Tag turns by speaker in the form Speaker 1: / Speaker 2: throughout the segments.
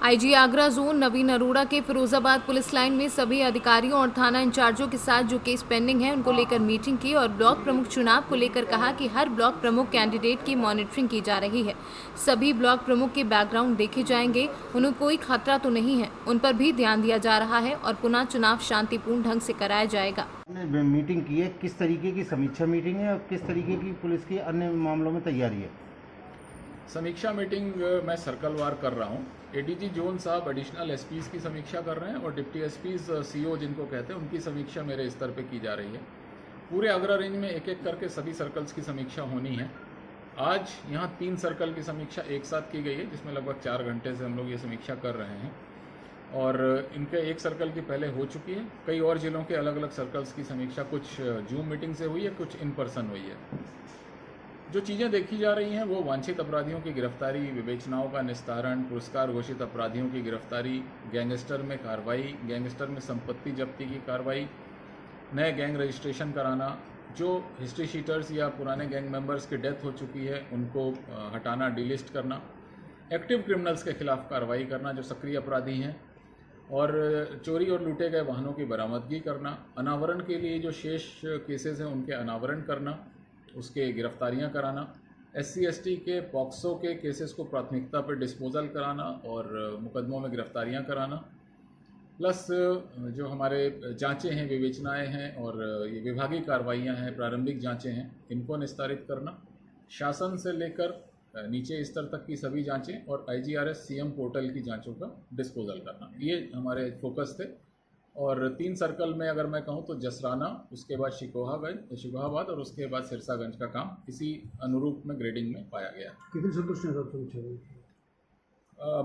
Speaker 1: IG Agra zone नवीन अरोड़ा के Firozabad police line में सभी अधिकारियों और थाना इंचार्जों के साथ जो केस पेंडिंग है उनको लेकर मीटिंग की और ब्लॉक प्रमुख चुनाव को लेकर कहा कि हर ब्लॉक प्रमुख कैंडिडेट की मॉनिटरिंग की जा रही है। सभी ब्लॉक प्रमुख के बैकग्राउंड देखे जाएंगे, उन्हें कोई खतरा तो नहीं है, उन पर भी ध्यान दिया जा रहा है और पुनः चुनाव शांतिपूर्ण ढंग से कराया जाएगा।
Speaker 2: मीटिंग की है, किस तरीके की समीक्षा मीटिंग है और किस तरीके की पुलिस की अन्य मामलों में तैयारी है?
Speaker 3: समीक्षा मीटिंग मैं सर्कलवार कर रहा हूँ। एडीजी जोन साहब एडिशनल एसपीज की समीक्षा कर रहे हैं और डिप्टी एसपीज सीओ जिनको कहते हैं उनकी समीक्षा मेरे स्तर पे की जा रही है। पूरे आगरा रेंज में एक एक करके सभी सर्कल्स की समीक्षा होनी है। आज यहाँ 3 सर्कल की समीक्षा एक साथ की गई है, जिसमें लगभग 4 घंटे से हम लोग ये समीक्षा कर रहे हैं और इनके एक सर्कल की पहले हो चुकी है। कई और जिलों के अलग अलग सर्कल्स की समीक्षा कुछ जूम मीटिंग से हुई है, कुछ इन पर्सन हुई है। जो चीज़ें देखी जा रही हैं वो वांछित अपराधियों की गिरफ्तारी, विवेचनाओं का निस्तारण, पुरस्कार घोषित अपराधियों की गिरफ्तारी, गैंगस्टर में कार्रवाई, गैंगस्टर में संपत्ति जब्ती की कार्रवाई, नए गैंग रजिस्ट्रेशन कराना, जो हिस्ट्री शीटर्स या पुराने गैंग मेंबर्स की डेथ हो चुकी है उनको हटाना, डिलिस्ट करना, एक्टिव क्रिमिनल्स के खिलाफ कार्रवाई करना जो सक्रिय अपराधी हैं, और चोरी और लूटे गए वाहनों की बरामदगी करना, अनावरण के लिए जो शेष केसेस हैं उनके अनावरण करना, उसके गिरफ्तारियां कराना, SC/ST के पॉक्सो के केसेस को प्राथमिकता पर डिस्पोजल कराना और मुकदमों में गिरफ्तारियां कराना, प्लस जो हमारे जांचें हैं, विवेचनाएं हैं और ये विभागीय कार्रवाइयां हैं, प्रारंभिक जांचें हैं, इनको निस्तारित करना, शासन से लेकर नीचे स्तर तक की सभी जांचें और IGRS CM पोर्टल की जांचों का डिस्पोजल करना, ये हमारे फोकस थे। और 3 सर्कल में अगर मैं कहूँ तो जसराना, उसके बाद शिकोहाबाद और उसके बाद सिरसागंज का काम इसी अनुरूप में ग्रेडिंग में पाया गया।
Speaker 4: कितने संतुष्ट हैं सर?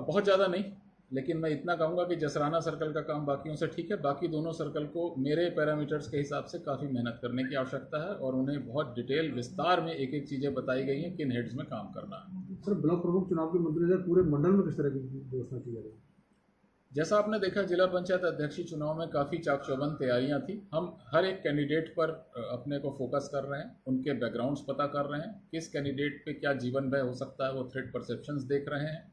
Speaker 3: बहुत ज़्यादा नहीं, लेकिन मैं इतना कहूँगा कि जसराना सर्कल का काम बाकियों से ठीक है। बाकी दोनों सर्कल को मेरे पैरामीटर्स के हिसाब से काफ़ी मेहनत करने की आवश्यकता है और उन्हें बहुत डिटेल विस्तार में एक एक चीज़ें बताई गई हैं किन हेड्स में काम करना है।
Speaker 4: सर, ब्लॉक प्रमुख चुनाव के मद्देनजर पूरे मंडल में किस तरह की व्यवस्था की जा रही है?
Speaker 3: जैसा आपने देखा, जिला पंचायत अध्यक्षी चुनाव में काफ़ी चाक-चौबंद तैयारियां थी। हम हर एक कैंडिडेट पर अपने को फोकस कर रहे हैं, उनके बैकग्राउंड्स पता कर रहे हैं, किस कैंडिडेट पे क्या जीवन भय हो सकता है वो थ्रेट परसेप्शंस देख रहे हैं।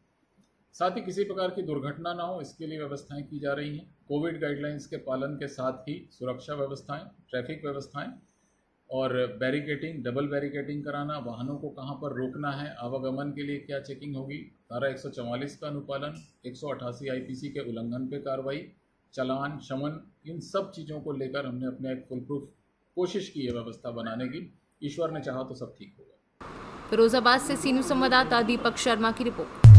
Speaker 3: साथ ही किसी प्रकार की दुर्घटना ना हो इसके लिए व्यवस्थाएं की जा रही हैं। कोविड गाइडलाइंस के पालन के साथ ही सुरक्षा व्यवस्थाएं, ट्रैफिक व्यवस्थाएं और बैरिकेटिंग, डबल बैरिकेटिंग कराना, वाहनों को कहां पर रोकना है, आवागमन के लिए क्या चेकिंग होगी, धारा 144 का अनुपालन, 188 IPC के उल्लंघन पे कार्रवाई, चालान, शमन, इन सब चीज़ों को लेकर हमने अपने एक फुल प्रूफ कोशिश की है व्यवस्था बनाने की। ईश्वर ने चाहा तो सब ठीक होगा।
Speaker 1: फिरोजाबाद से सीनियर संवाददाता दीपक शर्मा की रिपोर्ट।